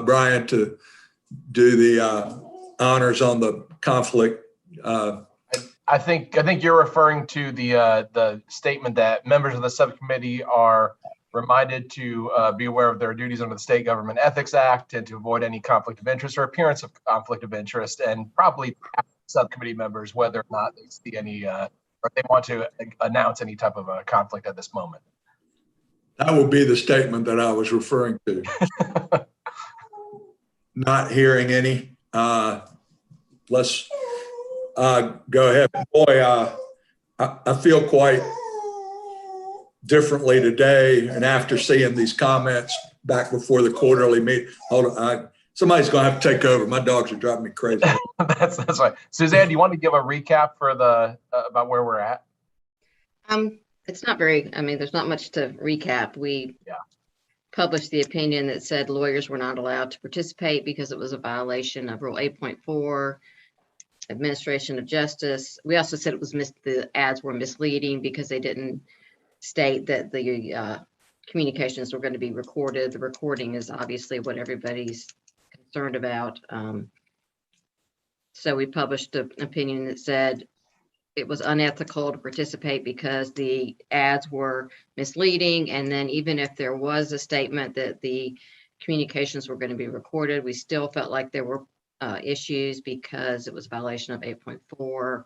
Brian to do the honors on the conflict. I think you're referring to the statement that members of the subcommittee are reminded to be aware of their duties under the State Government Ethics Act and to avoid any conflict of interest or appearance of conflict of interest, and probably subcommittee members whether or not they see any or they want to announce any type of a conflict at this moment. That would be the statement that I was referring to. Not hearing any. Let's go ahead. Boy, I feel quite differently today, and after seeing these comments back before the quarterly meeting. Hold on, somebody's going to have to take over. My dogs are driving me crazy. That's right. Suzanne, do you want to give a recap for the about where we're at? It's not very, there's not much to recap. We published the opinion that said lawyers were not allowed to participate because it was a violation of Rule 8.4, administration of justice. We also said it was the ads were misleading because they didn't state that the communications were going to be recorded. The recording is obviously what everybody's concerned about. So we published an opinion that said it was unethical to participate because the ads were misleading. And then even if there was a statement that the communications were going to be recorded, we still felt like there were issues because it was a violation of 8.4,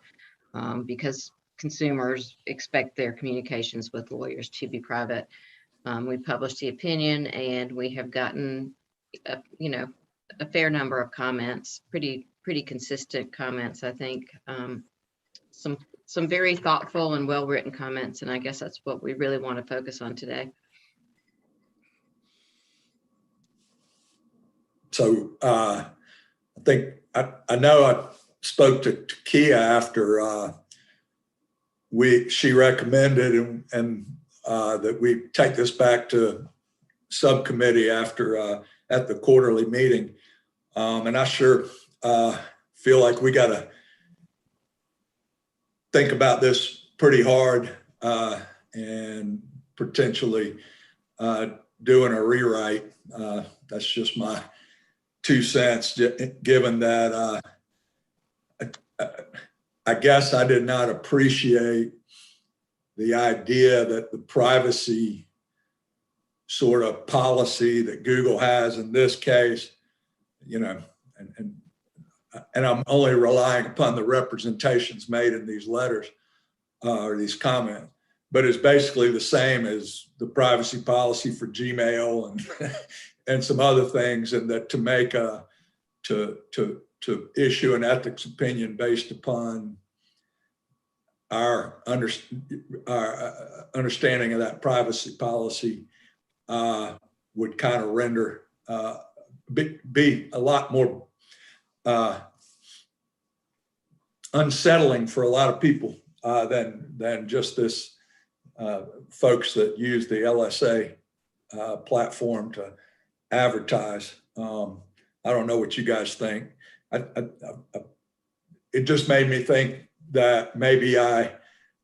because consumers expect their communications with lawyers to be private. We published the opinion and we have gotten, a fair number of comments, pretty consistent comments, I think. Some very thoughtful and well-written comments, and I guess that's what we really want to focus on today. So I think I know I spoke to Kia after she recommended and that we take this back to subcommittee after at the quarterly meeting, and I sure feel like we got to think about this pretty hard and potentially doing a rewrite. That's just my 2 cents, given that I guess I did not appreciate the idea that the privacy sort of policy that Google has in this case, and I'm only relying upon the representations made in these letters or these comments, but it's basically the same as the privacy policy for Gmail and some other things, and that to issue an ethics opinion based upon our understanding of that privacy policy would kind of render be a lot more unsettling for a lot of people than just this folks that use the LSA platform to advertise. I don't know what you guys think. It just made me think that maybe the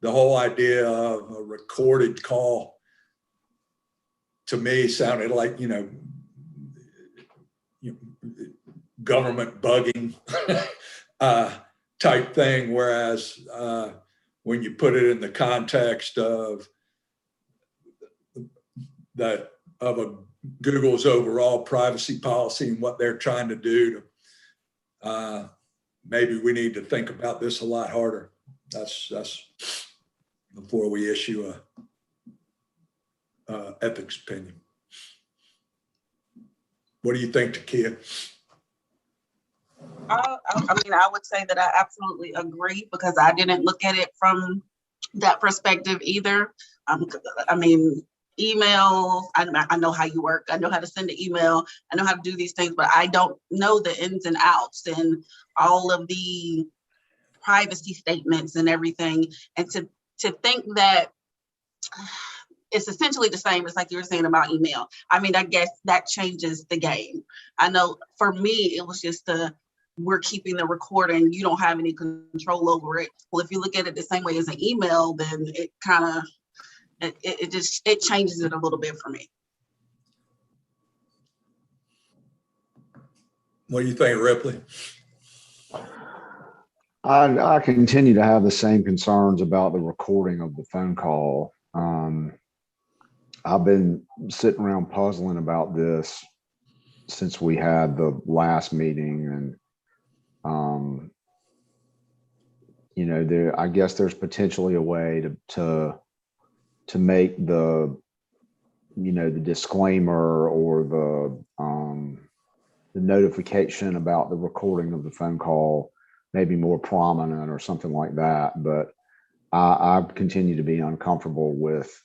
whole idea of a recorded call to me sounded like, government bugging type thing. Whereas when you put it in the context of Google's overall privacy policy and what they're trying to do to, maybe we need to think about this a lot harder. That's before we issue a ethics opinion. What do you think, Takia? I would say that I absolutely agree, because I didn't look at it from that perspective either. Email, I know how you work. I know how to send an email. I know how to do these things, but I don't know the ins and outs and all of the privacy statements and everything. And to think that it's essentially the same as like you were saying about email. I guess that changes the game. I know for me, it was just we're keeping the recording. You don't have any control over it. Well, if you look at it the same way as an email, then it kind of, it changes it a little bit for me. What do you think, Ripley? I continue to have the same concerns about the recording of the phone call. I've been sitting around puzzling about this since we had the last meeting, and I guess there's potentially a way to make the disclaimer or the notification about the recording of the phone call maybe more prominent or something like that. But I continue to be uncomfortable with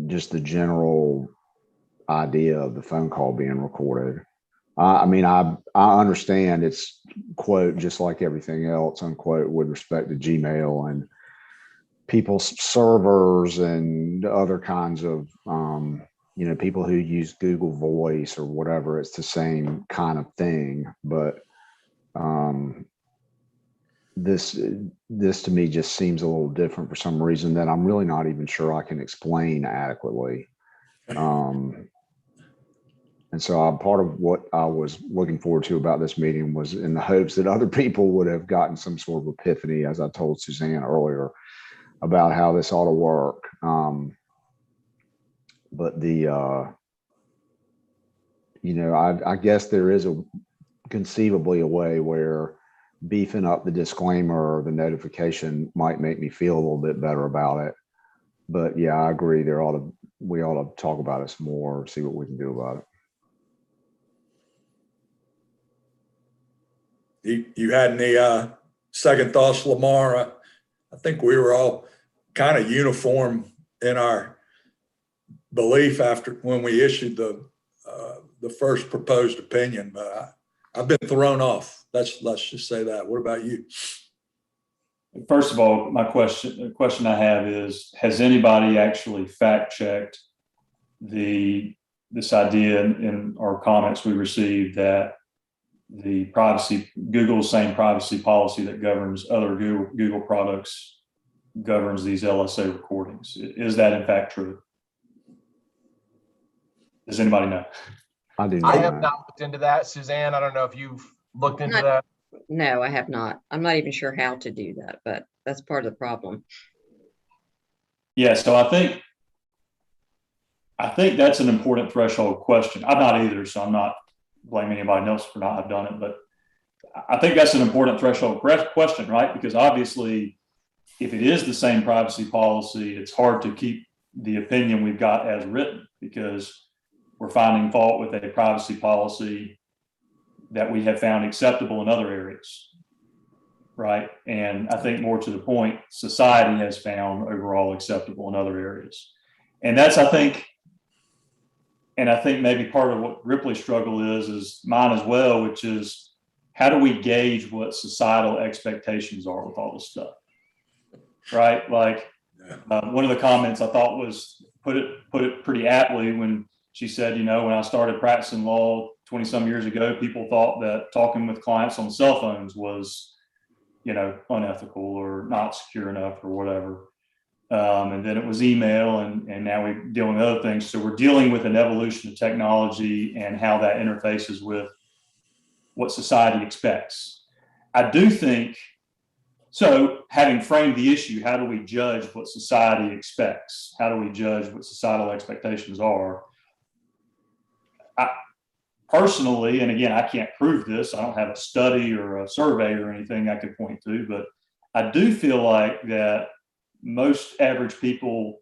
just the general idea of the phone call being recorded. I mean, I understand it's, quote, just like everything else, unquote, with respect to Gmail and people's servers and other kinds of, people who use Google Voice or whatever. It's the same kind of thing. But this to me just seems a little different for some reason that I'm really not even sure I can explain adequately. And so part of what I was looking forward to about this meeting was in the hopes that other people would have gotten some sort of epiphany, as I told Suzanne earlier, about how this ought to work. But I guess there is conceivably a way where beefing up the disclaimer or the notification might make me feel a little bit better about it. But yeah, I agree. We ought to talk about it some more, see what we can do about it. You had any second thoughts, Lamar? I think we were all kind of uniform in our belief after when we issued the first proposed opinion, but I've been thrown off. Let's just say that. What about you? First of all, the question I have is, has anybody actually fact checked this idea in our comments we received that Google's same privacy policy that governs other Google products governs these LSA recordings? Is that in fact true? Does anybody know? I do. I have not looked into that. Suzanne, I don't know if you've looked into that. No, I have not. I'm not even sure how to do that, but that's part of the problem. Yeah, so I think that's an important threshold question. I'm not either, so I'm not blaming anybody else for not have done it, but I think that's an important threshold question, right? Because obviously, if it is the same privacy policy, it's hard to keep the opinion we've got as written because we're finding fault with a privacy policy that we have found acceptable in other areas, right? And I think more to the point, society has found overall acceptable in other areas. And that's, I think maybe part of what Ripley's struggle is mine as well, which is how do we gauge what societal expectations are with all this stuff, right? Like one of the comments I thought was put it pretty aptly when she said, when I started practicing law 20 some years ago, people thought that talking with clients on cell phones was, unethical or not secure enough or whatever. And then it was email and now we're dealing with other things. So we're dealing with an evolution of technology and how that interfaces with what society expects. I do think, so having framed the issue, how do we judge what society expects? How do we judge what societal expectations are? Personally, and again, I can't prove this, I don't have a study or a survey or anything I could point to, but I do feel like that most average people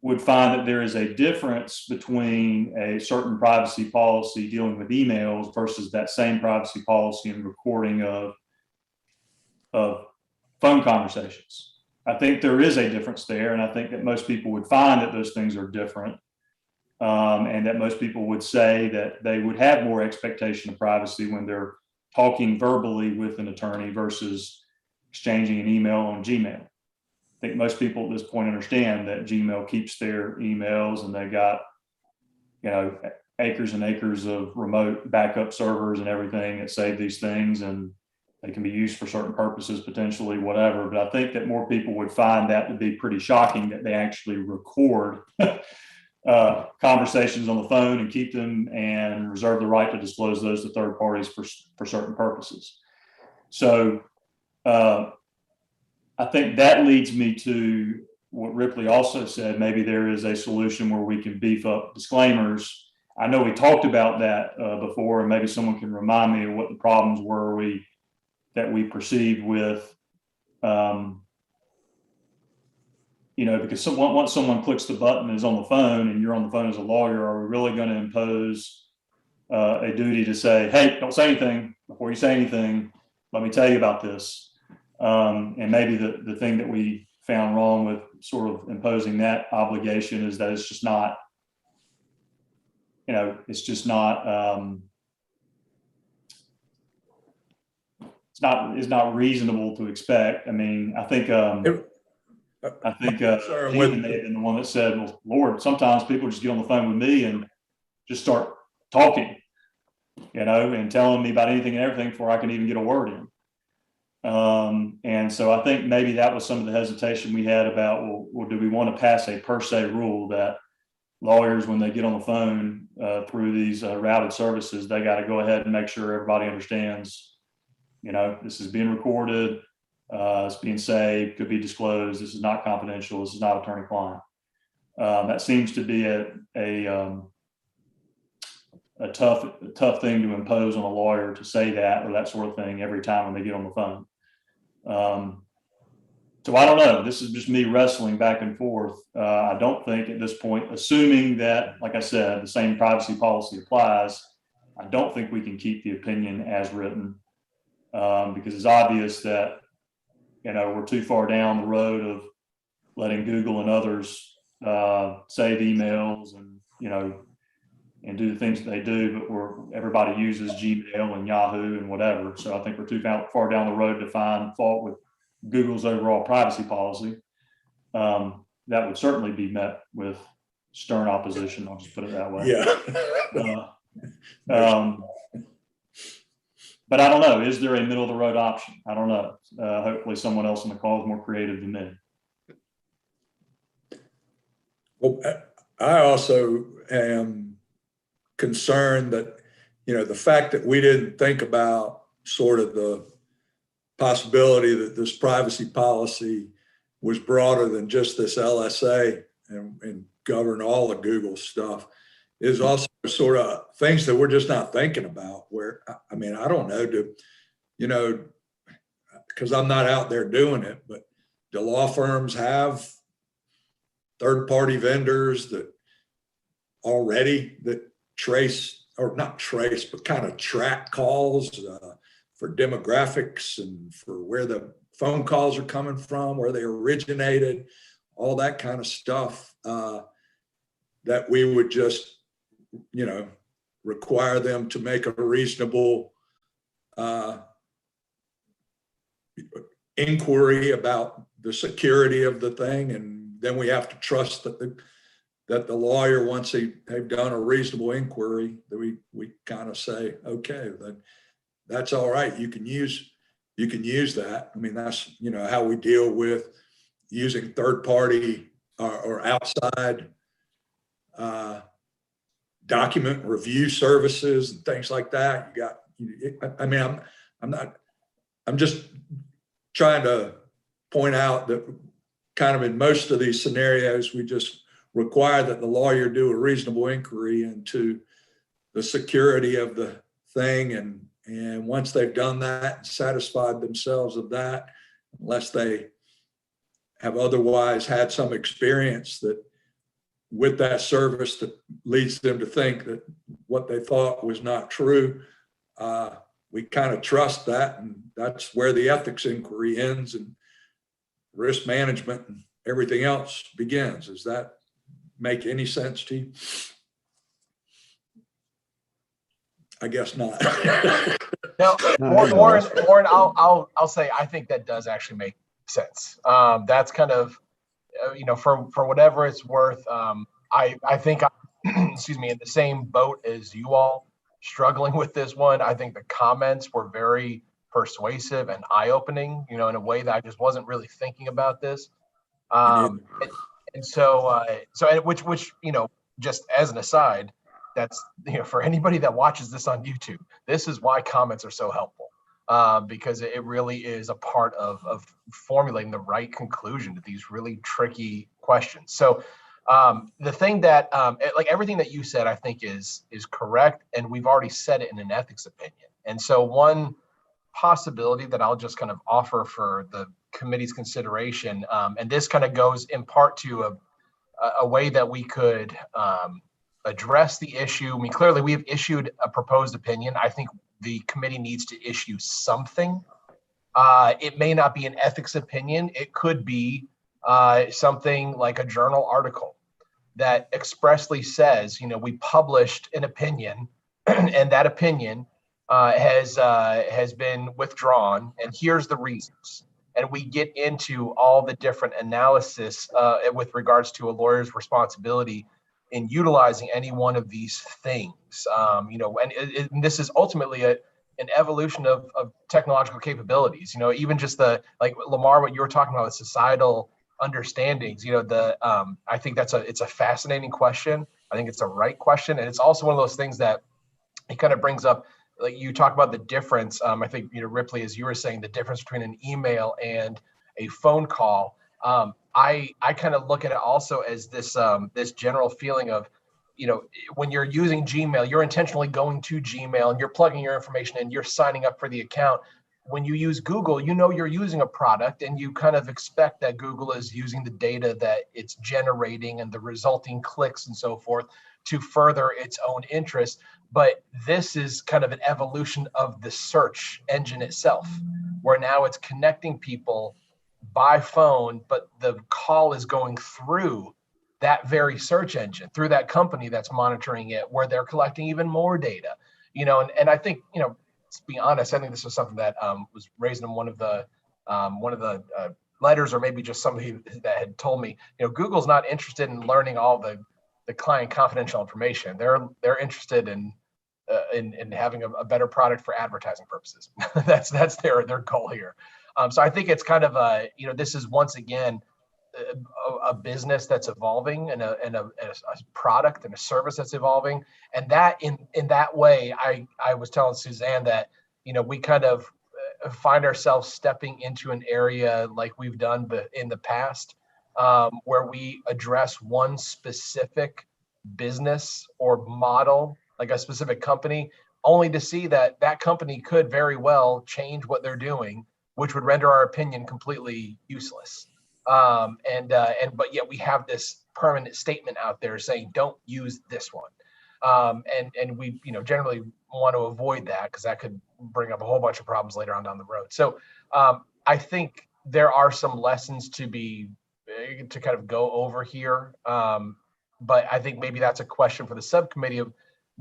would find that there is a difference between a certain privacy policy dealing with emails versus that same privacy policy and recording of phone conversations. I think there is a difference there, and I think that most people would find that those things are different. And that most people would say that they would have more expectation of privacy when they're talking verbally with an attorney versus exchanging an email on Gmail. I think most people at this point understand that Gmail keeps their emails and they got, acres and acres of remote backup servers and everything that save these things, and they can be used for certain purposes, potentially, whatever. But I think that more people would find that to be pretty shocking that they actually record conversations on the phone and keep them and reserve the right to disclose those to third parties for certain purposes. So I think that leads me to what Ripley also said. Maybe there is a solution where we can beef up disclaimers. I know we talked about that before, and maybe someone can remind me of what the problems were that we perceived with, because once someone clicks the button and is on the phone and you're on the phone as a lawyer, are we really going to impose a duty to say, hey, don't say anything before you say anything? Let me tell you about this. And maybe the thing that we found wrong with sort of imposing that obligation is that it's just not, it's not reasonable to expect. I mean, I think Stephen may have been the one that said, well, Lord, sometimes people just get on the phone with me and just start talking, and telling me about anything and everything before I can even get a word in. And so I think maybe that was some of the hesitation we had about, well, do we want to pass a per se rule that lawyers, when they get on the phone through these routed services, they got to go ahead and make sure everybody understands, this is being recorded, it's being saved, could be disclosed, this is not confidential, this is not attorney-client. That seems to be a tough thing to impose on a lawyer, to say that or that sort of thing every time when they get on the phone. So I don't know. This is just me wrestling back and forth. I don't think at this point, assuming that, like I said, the same privacy policy applies, I don't think we can keep the opinion as written, because it's obvious that, we're too far down the road of letting Google and others save emails and, and do the things that they do, but everybody uses Gmail and Yahoo and whatever. So I think we're too far down the road to find fault with Google's overall privacy policy. That would certainly be met with stern opposition. I'll just put it that way. Yeah. But I don't know. Is there a middle of the road option? I don't know. Hopefully someone else on the call is more creative than me. Well, I also am concerned that, the fact that we didn't think about sort of the possibility that this privacy policy was broader than just this LSA and govern all of Google stuff is also sort of things that we're just not thinking about, where, I mean, I don't know, because I'm not out there doing it, but do law firms have third-party vendors that already that trace, or not trace, but kind of track calls for demographics and for where the phone calls are coming from, where they originated, all that kind of stuff, that we would just, require them to make a reasonable inquiry about the security of the thing. And then we have to trust that the lawyer, once they've done a reasonable inquiry, that we kind of say, okay, then that's all right. You can use that. I mean, that's, how we deal with using third party or outside document review services and things like that. I'm just trying to point out that kind of in most of these scenarios, we just require that the lawyer do a reasonable inquiry into the security of the thing. And once they've done that and satisfied themselves of that, unless they have otherwise had some experience that with that service that leads them to think that what they thought was not true, we kind of trust that. And that's where the ethics inquiry ends and risk management and everything else begins. Does that make any sense to you? I guess not. No, Warren, I'll say I think that does actually make sense. That's kind of, for whatever it's worth. I think excuse me, in the same boat as you all, struggling with this one. I think the comments were very persuasive and eye-opening, in a way that I just wasn't really thinking about this. And so which just as an aside, that's, for anybody that watches this on YouTube, this is why comments are so helpful, because it really is a part of formulating the right conclusion to these really tricky questions. So the thing that, like everything that you said, I think is correct, and we've already said it in an ethics opinion. And so one possibility that I'll just kind of offer for the committee's consideration, and this kind of goes in part to a way that we could address the issue. I mean, clearly we have issued a proposed opinion. I think the committee needs to issue something. It may not be an ethics opinion. It could be something like a journal article that expressly says, we published an opinion and that opinion has been withdrawn, and here's the reasons. And we get into all the different analysis with regards to a lawyer's responsibility in utilizing any one of these things. And this is ultimately an evolution of technological capabilities. Even just like Lamar, what you were talking about with societal understandings. I think it's a fascinating question. I think it's a right question, and it's also one of those things that it kind of brings up. Like you talk about the difference. I think, Ripley, as you were saying, the difference between an email and a phone call. I kind of look at it also as this general feeling of, when you're using Gmail, you're intentionally going to Gmail and you're plugging your information in, you're signing up for the account. When you use Google, you're using a product, and you kind of expect that Google is using the data that it's generating and the resulting clicks and so forth to further its own interest. But this is kind of an evolution of the search engine itself, where now it's connecting people by phone, but the call is going through that very search engine, through that company that's monitoring it, where they're collecting even more data. And I think, to be honest, I think this was something that was raised in one of the letters, or maybe just somebody that had told me, Google's not interested in learning all the client confidential information. They're interested in having a better product for advertising purposes. that's their goal here. So I think it's kind of this is once again a business that's evolving, and a product and a service that's evolving. And that in that way, I was telling Suzanne that, we kind of find ourselves stepping into an area like we've done in the past, where we address one specific business or model, like a specific company, only to see that company could very well change what they're doing, which would render our opinion completely useless. But yet we have this permanent statement out there saying, don't use this one. And we, generally want to avoid that, because that could bring up a whole bunch of problems later on down the road. So I think there are some lessons to kind of go over here. But I think maybe that's a question for the subcommittee of,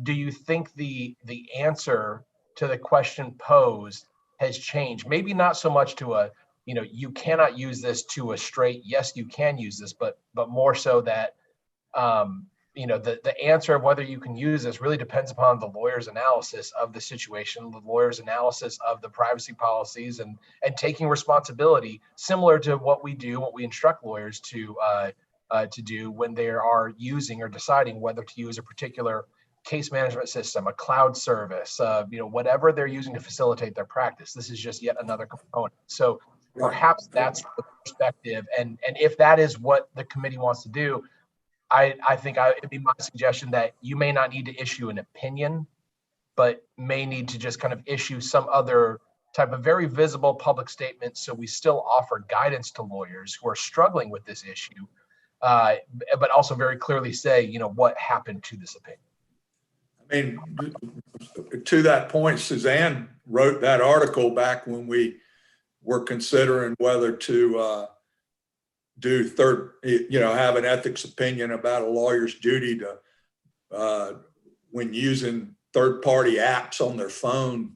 do you think the answer to the question posed has changed? Maybe not so much to you cannot use this, to a straight, yes, you can use this, but more so that, the answer of whether you can use this really depends upon the lawyer's analysis of the situation, the lawyer's analysis of the privacy policies, and taking responsibility, similar to what we instruct lawyers to do when they are using or deciding whether to use a particular case management system, a cloud service, whatever they're using to facilitate their practice. This is just yet another component. So perhaps that's the perspective. And if that is what the committee wants to do, I think it'd be my suggestion that you may not need to issue an opinion, but may need to just kind of issue some other type of very visible public statement, so we still offer guidance to lawyers who are struggling with this issue, but also very clearly say, what happened to this opinion. I mean, to that point, Suzanne wrote that article back when we were considering whether to have an ethics opinion about a lawyer's duty to, when using third-party apps on their phone,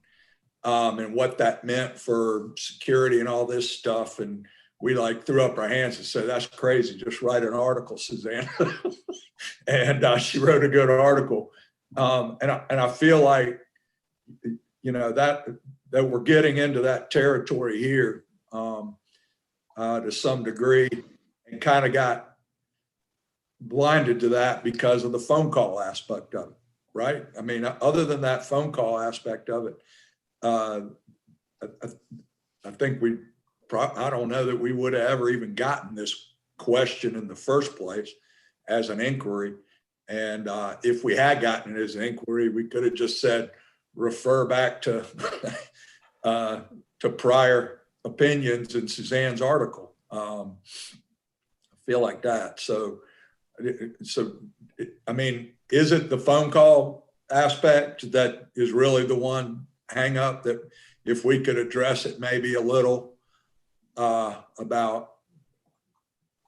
and what that meant for security and all this stuff. And we threw up our hands and said, that's crazy. Just write an article, Suzanne. And she wrote a good article. And I feel like, that we're getting into that territory here to some degree, and kind of got blinded to that because of the phone call aspect of it, right? I mean, other than that phone call aspect of it, I think I don't know that we would have ever even gotten this question in the first place as an inquiry. And if we had gotten it as an inquiry, we could have just said, refer back to to prior opinions in Suzanne's article. I feel like that. So I mean, is it the phone call aspect that is really the one hang up that if we could address it maybe a little about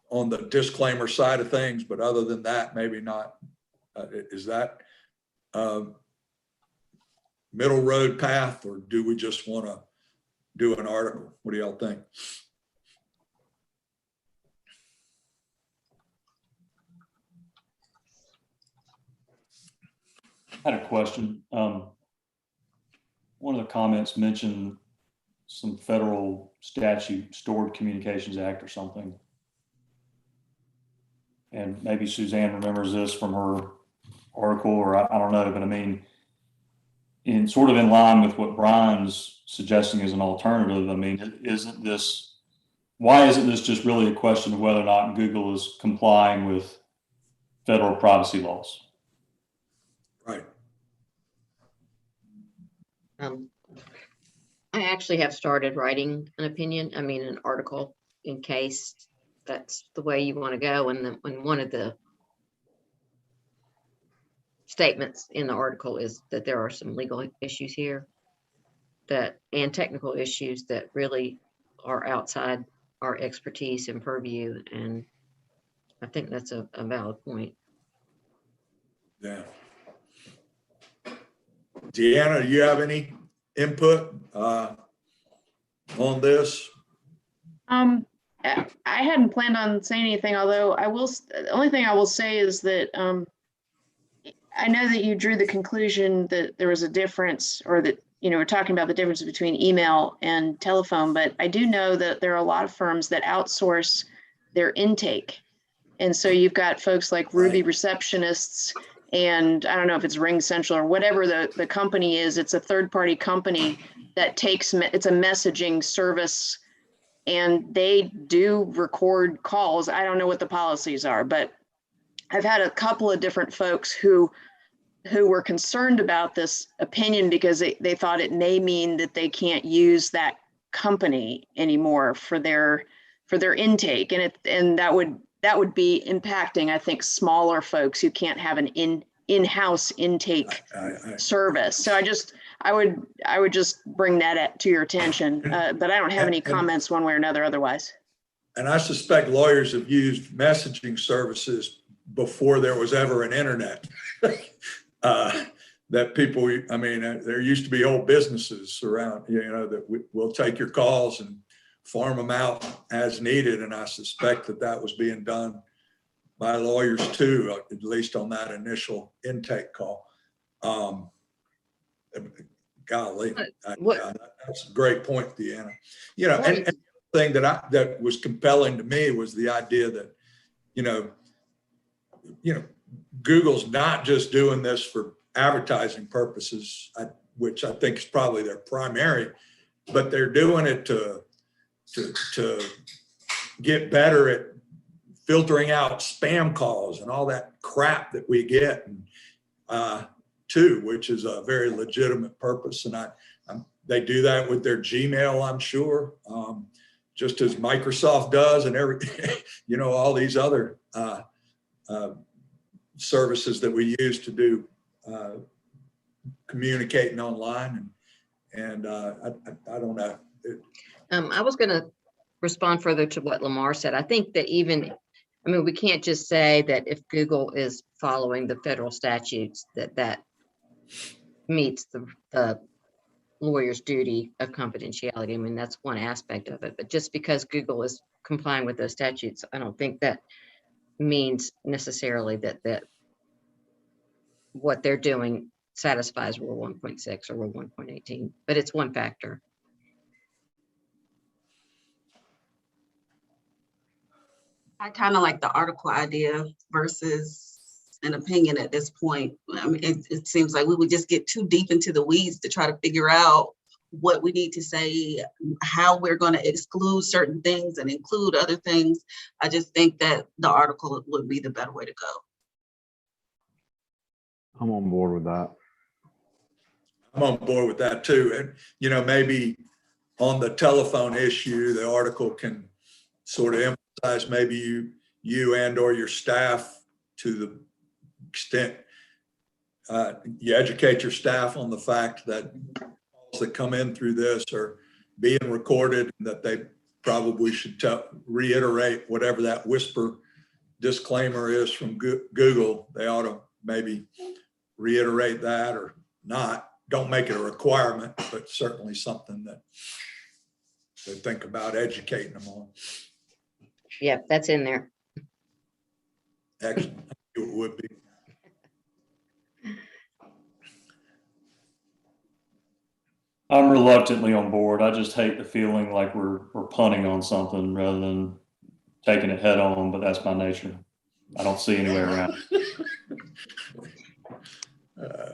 on the disclaimer side of things, but other than that, maybe not. Is that middle road path, or do we just want to do an article? What do y'all think? I had a question. One of the comments mentioned some federal statute, Stored Communications Act or something. And maybe Suzanne remembers this from her article, or I don't know, but I mean, in sort of in line with what Brian's suggesting as an alternative, I mean, why isn't this just really a question of whether or not Google is complying with federal privacy laws? Right. I actually have started writing an article in case that's the way you want to go. And one of the statements in the article is that there are some legal issues here and technical issues that really are outside our expertise and purview. And I think that's a valid point. Yeah. Deanna, do you have any input on this? I hadn't planned on saying anything, although the only thing I will say is that I know that you drew the conclusion that there was a difference, or that, we're talking about the difference between email and telephone, but I do know that there are a lot of firms that outsource their intake. And so you've got folks like Ruby receptionists, and I don't know if it's Ring Central or whatever the company is. It's a third-party company that it's a messaging service, and they do record calls. I don't know what the policies are, but I've had a couple of different folks who were concerned about this opinion because they thought it may mean that they can't use that company anymore for their intake, and that would be impacting, I think, smaller folks who can't have an in-house intake service. So I would just bring that to your attention, but I don't have any comments one way or another otherwise. And I suspect lawyers have used messaging services before there was ever an internet. That people, there used to be old businesses around, that will take your calls and farm them out as needed. And I suspect that was being done by lawyers too, at least on that initial intake call. Golly, that's a great point, Deanna. And the thing that was compelling to me was the idea that, Google's not just doing this for advertising purposes, which I think is probably their primary, but they're doing it to get better at filtering out spam calls and all that crap that we get, too, which is a very legitimate purpose. And they do that with their Gmail, I'm sure, just as Microsoft does, and all these other services that we use to do communicating online. And I don't know. I was going to respond further to what Lamar said. I think that we can't just say that if Google is following the federal statutes, that meets the lawyer's duty of confidentiality. That's one aspect of it. But just because Google is complying with those statutes, I don't think that means necessarily that what they're doing satisfies Rule 1.6 or Rule 1.18, but it's one factor. I kind of like the article idea versus an opinion at this point. I mean, it seems like we would just get too deep into the weeds to try to figure out what we need to say, how we're going to exclude certain things and include other things. I just think that the article would be the better way to go. I'm on board with that. I'm on board with that too. And, you know, maybe on the telephone issue, the article can sort of emphasize maybe you and or your staff to the extent you educate your staff on the fact that calls that come in through this are being recorded, and that they probably should reiterate whatever that whisper disclaimer is from Google. They ought to maybe reiterate that, or not. Don't make it a requirement, but certainly something that they think about educating them on. Yep, that's in there. Actually, it would be. I'm reluctantly on board. I just hate the feeling like we're punting on something rather than taking it head on, but that's my nature. I don't see any way around it.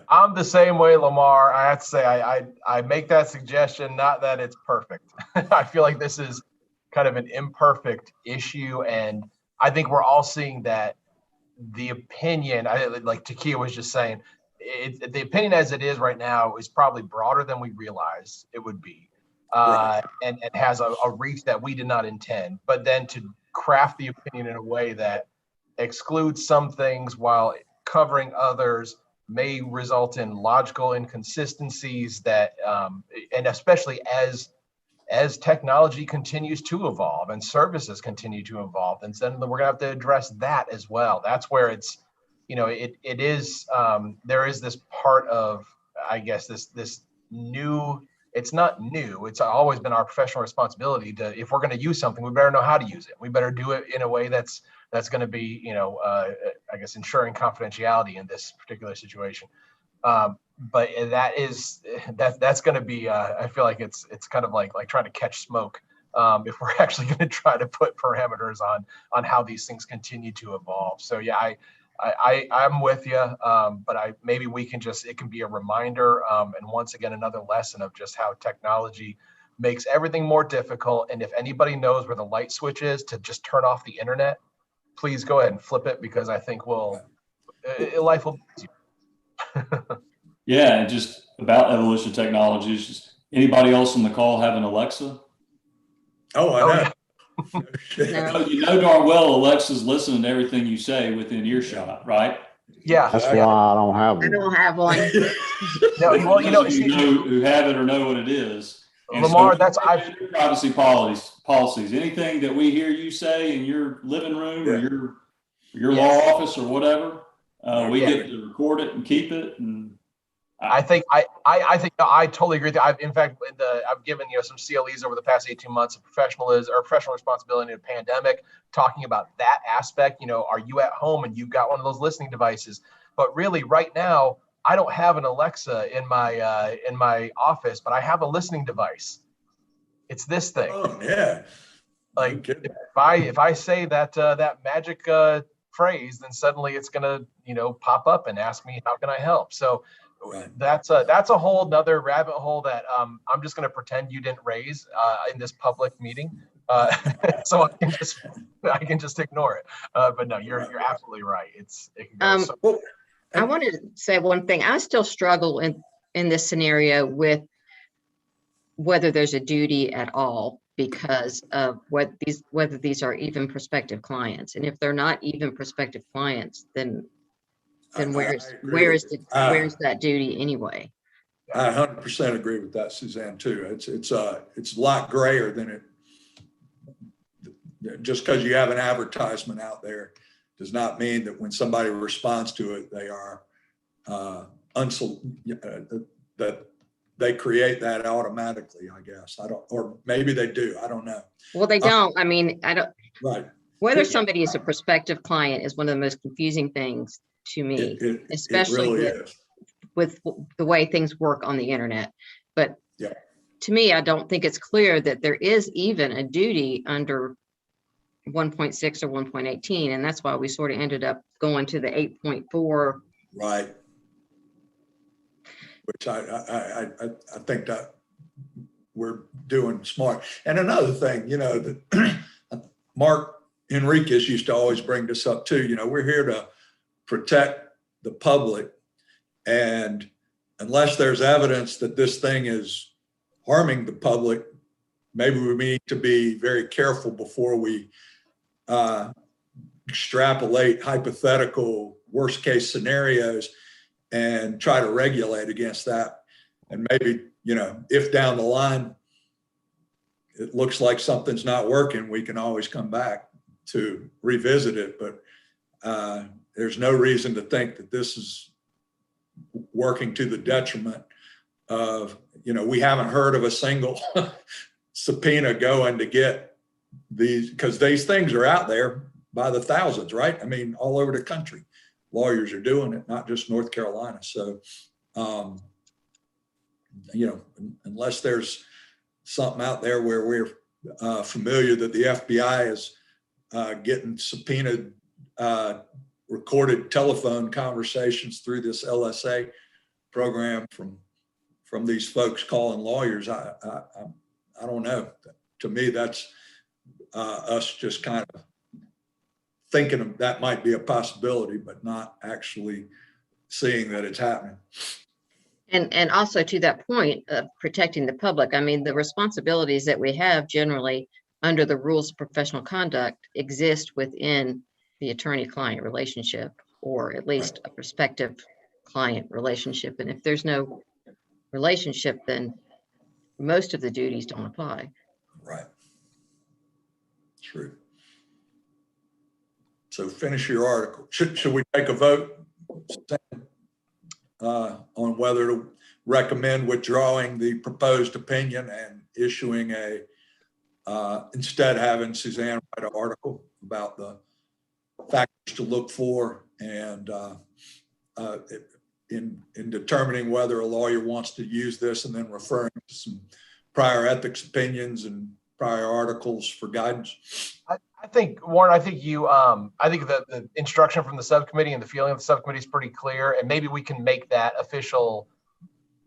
I'm the same way, Lamar. I have to say, I make that suggestion, not that it's perfect. I feel like this is kind of an imperfect issue, and I think we're all seeing that the opinion, like Takia was just saying, the opinion as it is right now is probably broader than we realized it would be, Right. and has a reach that we did not intend. But then to craft the opinion in a way that excludes some things while covering others may result in logical inconsistencies that, and especially as technology continues to evolve and services continue to evolve, and then we're gonna have to address that as well. That's where it's, you know, it is, there is this part of, I guess, this new, it's not new, it's always been our professional responsibility to, if we're gonna use something, we better know how to use it. We better do it in a way that's gonna be, you know, I guess, ensuring confidentiality in this particular situation. But that's going to be, I feel like it's kind of like trying to catch smoke, if we're actually going to try to put parameters on how these things continue to evolve. So yeah, I'm with you, but maybe we can just, it can be a reminder, and once again another lesson of just how technology makes everything more difficult. And if anybody knows where the light switch is to just turn off the internet, please go ahead and flip it, because I think life will be easier. Yeah, and just about evolution of technologies. Just anybody else on the call have an Alexa? Oh, I know. No. Oh, you know darn well Alexa's listening to everything you say within earshot, right? Yeah. That's why I don't have I one. don't have one. No, well, you know, Those of you who have it or know what it is. And Lamar, so your privacy policies. Anything that we hear you say in your living room or your law office or whatever, we get to record it and keep it. And I think I totally agree with you. In fact, I've given some CLEs over the past 18 months of professional responsibility in a pandemic, talking about that aspect. You know, are you at home and you've got one of those listening devices? But really, right now, I don't have an Alexa in my office, but I have a listening device. It's this thing. Oh yeah. Like if I say that magic phrase, then suddenly it's gonna pop up and ask me how can I help. So. Right. That's a whole nother rabbit hole that I'm just going to pretend you didn't raise in this public meeting, so I can just ignore it. But no, you're absolutely right. It can go I wanted to say one thing. I still struggle in this scenario with whether there's a duty at all, because of whether these are even prospective clients, and if they're not even prospective clients, then where's that duty anyway? I 100% agree with that, Suzanne, too. It's a lot grayer than it. Just because you have an advertisement out there does not mean that when somebody responds to it, they are that they create that automatically, I guess. Or maybe they do. I don't know. Well, they don't. I mean, I don't. Right. Whether somebody is a prospective client is one of the most confusing things to me, especially really with the way things work on the internet. But to me, I don't think it's clear that there is even a duty under 1.6 or 1.18, and that's why we sort of ended up going to the 8.4. Right. Which I think that we're doing smart. And another thing, you know, that Mark Enriquez used to always bring this up too. You know, we're here to protect the public, and unless there's evidence that this thing is harming the public, maybe we need to be very careful before we extrapolate hypothetical worst case scenarios and try to regulate against that. And maybe, you know, if down the line it looks like something's not working, we can always come back to revisit it. But there's no reason to think that this is working to the detriment of, you know, we haven't heard of a single subpoena going to get these, because these things are out there by the thousands, right? I mean, all over the country, lawyers are doing it, not just North Carolina. So, you know, unless there's something out there where we're familiar that the FBI is getting subpoenaed recorded telephone conversations through this LSA program from these folks calling lawyers, I don't know. To me, that's us just kind of thinking of that might be a possibility, but not actually seeing that it's happening. And also to that point of protecting the public, I mean, the responsibilities that we have generally under the rules of professional conduct exist within the attorney-client relationship, or at least a prospective client relationship. And if there's no relationship, then most of the duties don't apply. Right. True. So finish your article. Should we take a vote on whether to recommend withdrawing the proposed opinion and issuing a, instead having Suzanne write an article about the factors to look for and in determining whether a lawyer wants to use this, and then referring to some prior ethics opinions and prior articles for guidance? I think, Warren, I think the instruction from the subcommittee and the feeling of the subcommittee is pretty clear, and maybe we can make that official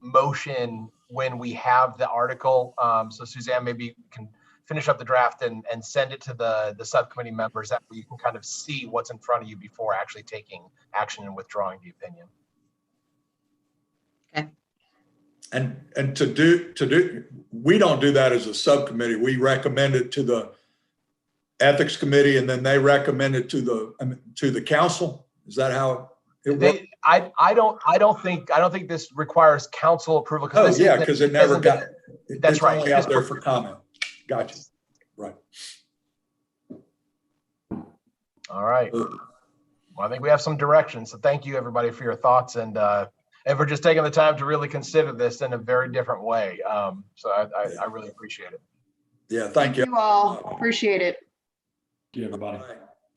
motion when we have the article. So Suzanne, maybe you can finish up the draft and send it to the subcommittee members, that you can kind of see what's in front of you before actually taking action and withdrawing the opinion. Okay. And to do, we don't do that as a subcommittee. We recommend it to the ethics committee, and then they recommend it to the council. Is that how it works? I don't think this requires council approval. Oh yeah, because it never got. That's it's right. Only out there for comment. Gotcha. Right. All right. Well, I think we have some direction. So thank you, everybody, for your thoughts and for just taking the time to really consider this in a very different way. So I really appreciate it. Yeah. Thank you. You all appreciate it. Thank you, everybody. Bye.